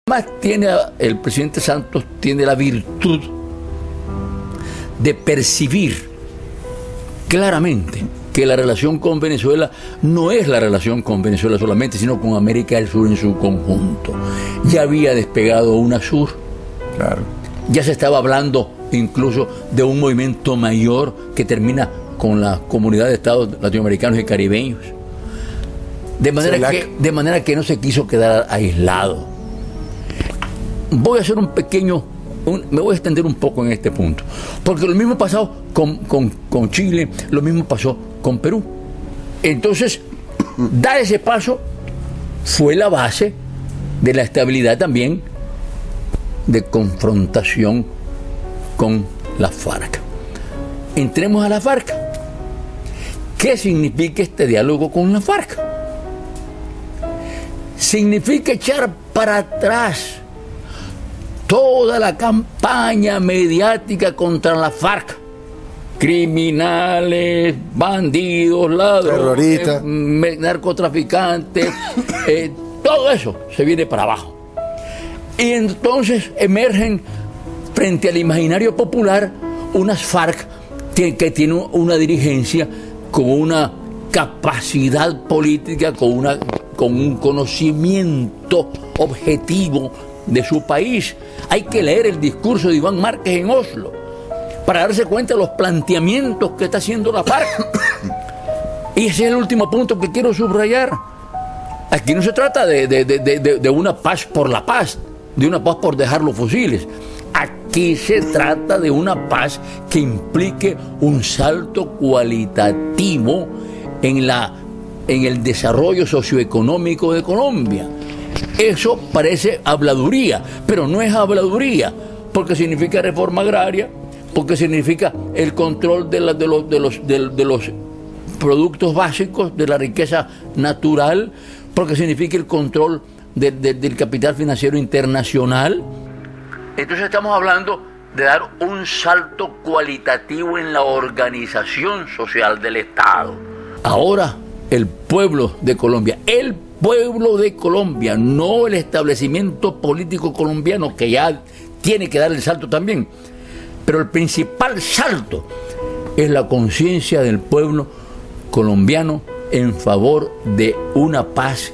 Más tiene el presidente Santos tiene la virtud de percibir claramente que la relación con Venezuela no es la relación con Venezuela solamente, sino con América del Sur en su conjunto. Ya había despegado UNASUR, claro. Ya se estaba hablando incluso de un movimiento mayor que termina con la comunidad de estados latinoamericanos y caribeños. De manera que no se quiso quedar aislado. Voy a hacer me voy a extender un poco en este punto, porque lo mismo pasó con Chile, lo mismo pasó con Perú. Entonces, dar ese paso fue la base de la estabilidad también de confrontación con la FARC. Entremos a la FARC. ¿Qué significa este diálogo con la FARC? Significa echar para atrás toda la campaña mediática contra la FARC. Criminales, bandidos, ladrones, terroristas, narcotraficantes, todo eso se viene para abajo. Y entonces emergen frente al imaginario popular unas FARC que tienen una dirigencia con una capacidad política, con un conocimiento objetivo de su país. Hay que leer el discurso de Iván Márquez en Oslo para darse cuenta de los planteamientos que está haciendo la FARC. Y ese es el último punto que quiero subrayar. Aquí no se trata de una paz por la paz, de una paz por dejar los fusiles. Aquí se trata de una paz que implique un salto cualitativo en el desarrollo socioeconómico de Colombia. Eso parece habladuría, pero no es habladuría, porque significa reforma agraria, porque significa el control de los productos básicos, de la riqueza natural, porque significa el control del capital financiero internacional. Entonces estamos hablando de dar un salto cualitativo en la organización social del Estado. Ahora el pueblo de Colombia, no el establecimiento político colombiano, que ya tiene que dar el salto también, pero el principal salto es la conciencia del pueblo colombiano en favor de una paz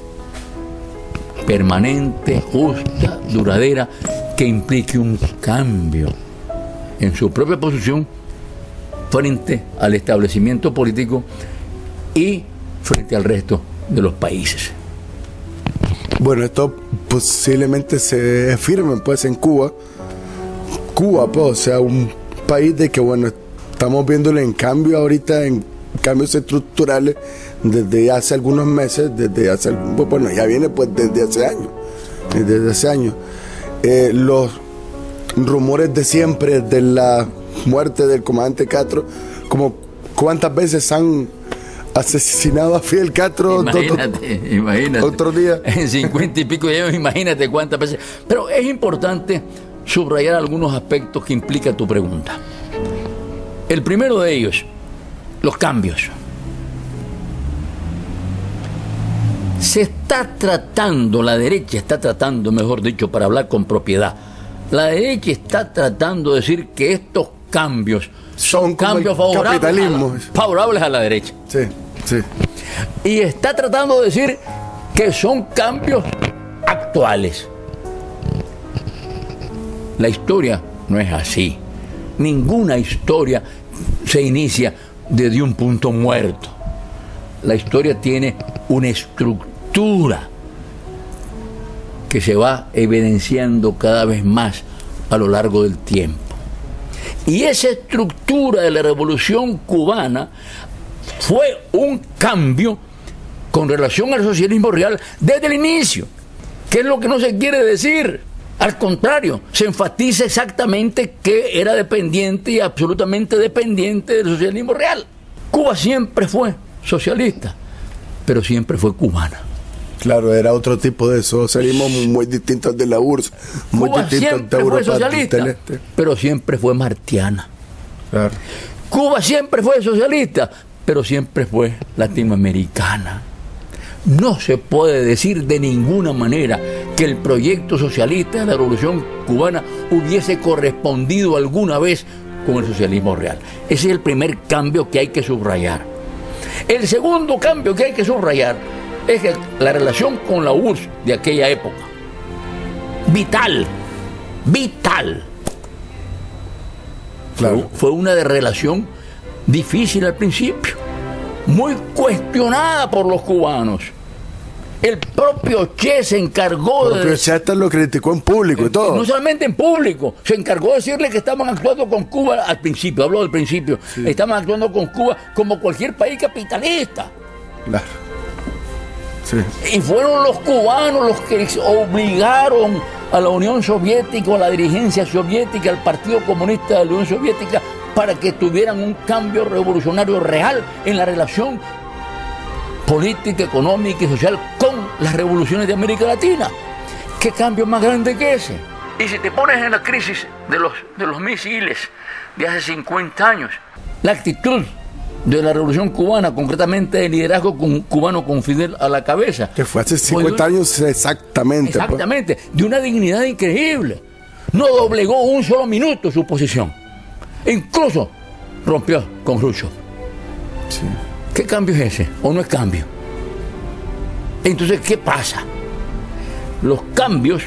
permanente, justa, duradera, que implique un cambio en su propia posición frente al establecimiento político y frente al resto de los países. Bueno, esto posiblemente se firme pues en Cuba, pues, o sea, un país de que, bueno, estamos viéndole en cambio ahorita, en cambios estructurales desde hace algunos meses, bueno, ya viene pues desde hace años. Los rumores de siempre de la muerte del comandante Castro, como cuántas veces han asesinado a Fidel Castro. Imagínate. Otro día. En 50 y pico de años, imagínate cuántas veces. Pero es importante subrayar algunos aspectos que implica tu pregunta. El primero de ellos, los cambios. La derecha está tratando, mejor dicho, para hablar con propiedad, la derecha está tratando de decir que estos cambios son cambios favorables a la derecha. Sí. Y está tratando de decir que son cambios actuales. La historia no es así. Ninguna historia se inicia desde un punto muerto. La historia tiene una estructura que se va evidenciando cada vez más a lo largo del tiempo. Y esa estructura de la Revolución Cubana fue un cambio con relación al socialismo real desde el inicio, que es lo que no se quiere decir. Al contrario, se enfatiza exactamente que era dependiente y absolutamente dependiente del socialismo real. Cuba siempre fue socialista, pero siempre fue cubana. Claro, era otro tipo de socialismo muy distinto al de la URSS, muy Cuba distinto al de Europa fue socialista, del Este, pero siempre fue martiana. Claro. Cuba siempre fue socialista, pero siempre fue latinoamericana. No se puede decir de ninguna manera que el proyecto socialista de la Revolución Cubana hubiese correspondido alguna vez con el socialismo real. Ese es el primer cambio que hay que subrayar. El segundo cambio que hay que subrayar es que la relación con la URSS de aquella época, vital, claro, fue una de relación difícil al principio, muy cuestionada por los cubanos. El propio Che se encargó de... Pero Che hasta lo criticó en público y todo. No solamente en público, se encargó de decirle que estaban actuando con Cuba al principio, hablo del principio, sí. Estaban actuando con Cuba como cualquier país capitalista. Claro. Sí. Y fueron los cubanos los que obligaron a la Unión Soviética, a la dirigencia soviética, al Partido Comunista de la Unión Soviética, para que tuvieran un cambio revolucionario real en la relación política, económica y social con las revoluciones de América Latina. ¿Qué cambio más grande que ese? Y si te pones en la crisis de los misiles de hace 50 años, la actitud de la revolución cubana, concretamente el liderazgo cubano con Fidel a la cabeza, que fue hace 50 años exactamente. Exactamente, pues, de una dignidad increíble. No doblegó un solo minuto su posición. Incluso rompió con Khrushchev. Sí. ¿Qué cambio es ese? ¿O no es cambio? Entonces, ¿qué pasa? Los cambios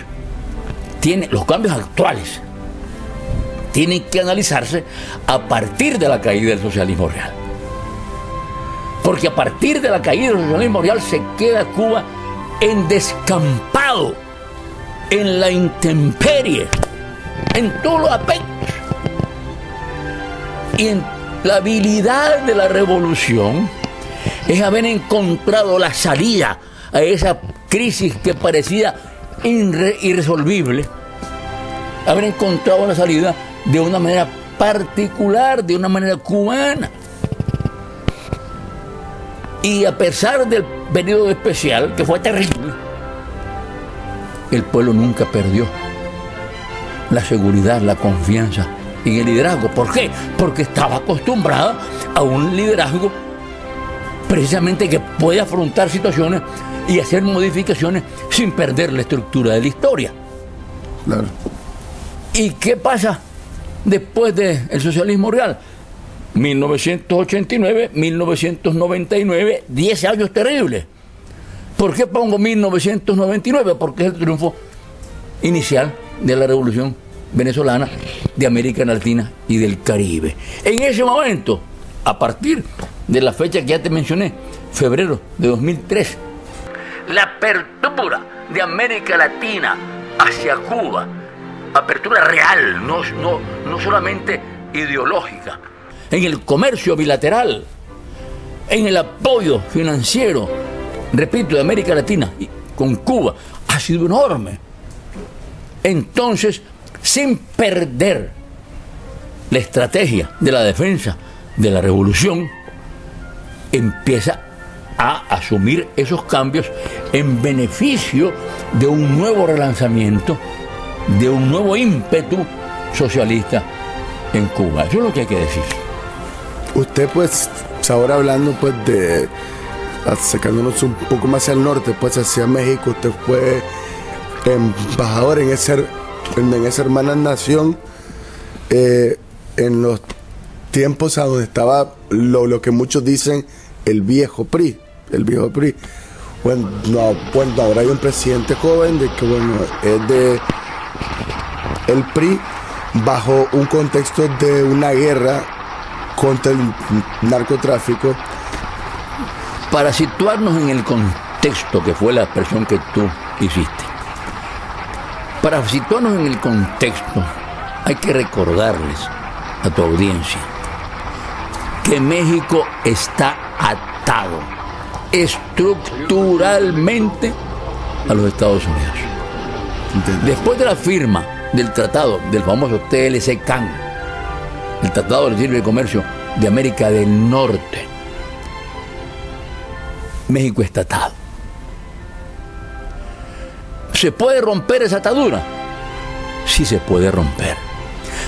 actuales tienen que analizarse a partir de la caída del socialismo real. Porque a partir de la caída del socialismo real se queda Cuba en descampado, en la intemperie, en todos los aspectos. Y en la habilidad de la revolución es haber encontrado la salida a esa crisis que parecía irresolvible, haber encontrado la salida de una manera particular, de una manera cubana. Y a pesar del periodo especial, que fue terrible, el pueblo nunca perdió la seguridad, la confianza en el liderazgo. ¿Por qué? Porque estaba acostumbrada a un liderazgo precisamente que puede afrontar situaciones y hacer modificaciones sin perder la estructura de la historia. Claro. ¿Y qué pasa después del socialismo real? 1989, 1999, 10 años terribles. ¿Por qué pongo 1999? Porque es el triunfo inicial de la revolución venezolana, de América Latina y del Caribe. En ese momento, a partir de la fecha que ya te mencioné, febrero de 2003, la apertura de América Latina hacia Cuba, apertura real, no solamente ideológica, en el comercio bilateral, en el apoyo financiero, repito, de América Latina con Cuba, ha sido enorme. Entonces, sin perder la estrategia de la defensa de la revolución, empieza a asumir esos cambios en beneficio de un nuevo relanzamiento, de un nuevo ímpetu socialista en Cuba. Eso es lo que hay que decir. Usted, pues, ahora hablando, pues, de acercándonos un poco más al norte, pues, hacia México, usted fue embajador en esa hermana nación, en los tiempos a donde estaba lo que muchos dicen el viejo PRI. Bueno, ahora hay un presidente joven de que, bueno, es de el PRI bajo un contexto de una guerra contra el narcotráfico. Para situarnos en el contexto, que fue la expresión que tú hiciste, para situarnos en el contexto, hay que recordarles a tu audiencia que México está atado estructuralmente a los Estados Unidos. Después de la firma del tratado, del famoso TLC-CAN, el Tratado de Libre Comercio de América del Norte, México está atado. ¿Se puede romper esa atadura? Sí se puede romper.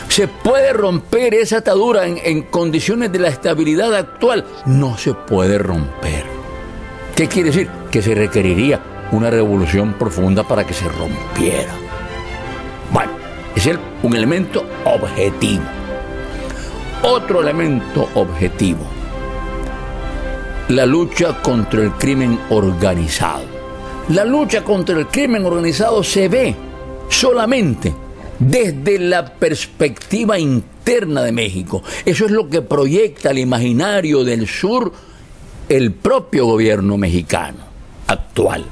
¿Se puede romper esa atadura en condiciones de la estabilidad actual? No se puede romper. ¿Qué quiere decir? Que se requeriría una revolución profunda para que se rompiera. Bueno, ese es un elemento objetivo. Otro elemento objetivo: la lucha contra el crimen organizado. La lucha contra el crimen organizado se ve solamente desde la perspectiva interna de México. Eso es lo que proyecta al imaginario del sur el propio gobierno mexicano actual.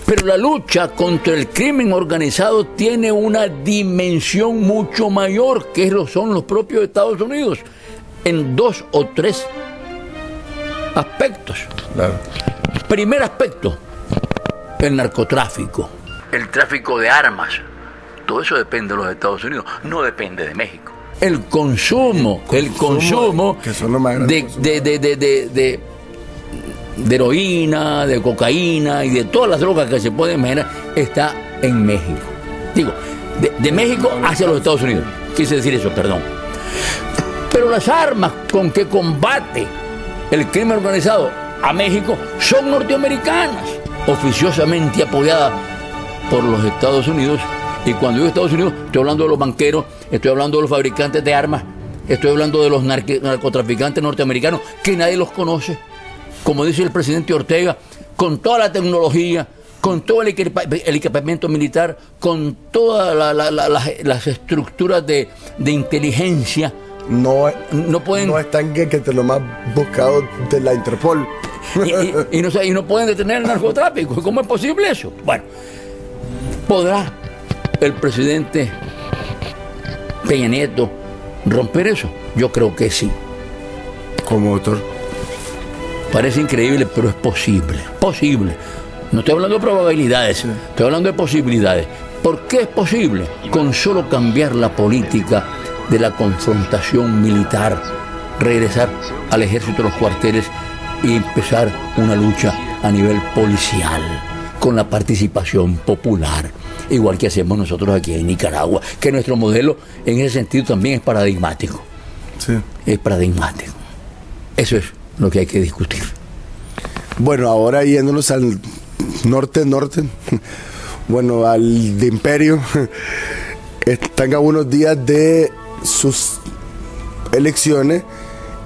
Pero la lucha contra el crimen organizado tiene una dimensión mucho mayor, que son los propios Estados Unidos, en 2 o 3 aspectos. Claro. Primer aspecto: el narcotráfico, el tráfico de armas. Todo eso depende de los Estados Unidos, no depende de México. El consumo que son los más grandes de heroína, de cocaína y de todas las drogas que se pueden imaginar está en México. Digo, de México hacia los Estados Unidos. Quise decir eso, perdón. Pero las armas con que combate el crimen organizado a México son norteamericanas, oficiosamente apoyadas por los Estados Unidos. Y cuando digo Estados Unidos, estoy hablando de los banqueros, estoy hablando de los fabricantes de armas, estoy hablando de los narcotraficantes norteamericanos que nadie los conoce. Como dice el presidente Ortega, con toda la tecnología, con todo el equipamiento militar, con todas las estructuras de inteligencia, no están que te lo más buscado de la Interpol. y no pueden detener el narcotráfico. ¿Cómo es posible eso? Bueno, ¿podrá el presidente Peña Nieto romper eso? Yo creo que sí. ¿Cómo, doctor? Parece increíble, pero es posible. Posible. No estoy hablando de probabilidades, estoy hablando de posibilidades. ¿Por qué es posible? Con solo cambiar la política de la confrontación militar, regresar al ejército, a los cuarteles y empezar una lucha a nivel policial, con la participación popular, igual que hacemos nosotros aquí en Nicaragua, que nuestro modelo en ese sentido también es paradigmático. Sí. Es paradigmático. Eso es lo que hay que discutir. Bueno, ahora yéndonos al norte, bueno, al de Imperio, están a unos días de sus elecciones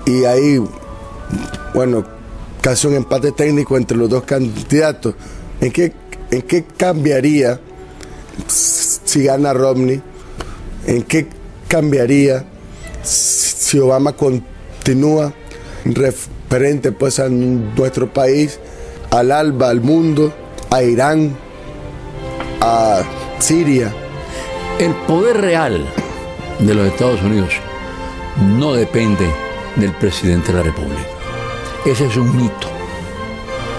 y hay, bueno, casi un empate técnico entre los dos candidatos. ¿En qué cambiaría si gana Romney? ¿En qué cambiaría si Obama continúa referente pues a nuestro país, al ALBA, al mundo, a Irán, a Siria? El poder real de los Estados Unidos no depende del presidente de la República. Ese es un mito.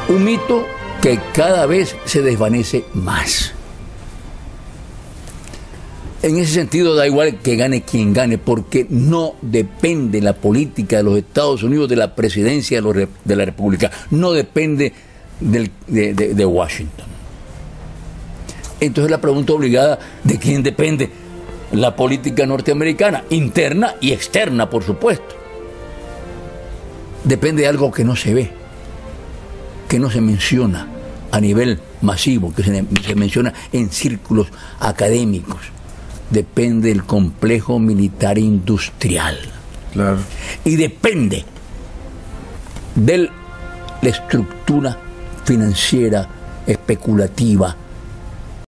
Un mito que cada vez se desvanece más. En ese sentido da igual que gane quien gane, porque no depende la política de los Estados Unidos de la presidencia de la República, no depende de Washington. Entonces la pregunta obligada: ¿de quién depende la política norteamericana? Interna y externa, por supuesto. Depende de algo que no se ve, que no se menciona a nivel masivo, que se menciona en círculos académicos. Depende del complejo militar industrial. Claro. Y depende de la estructura financiera especulativa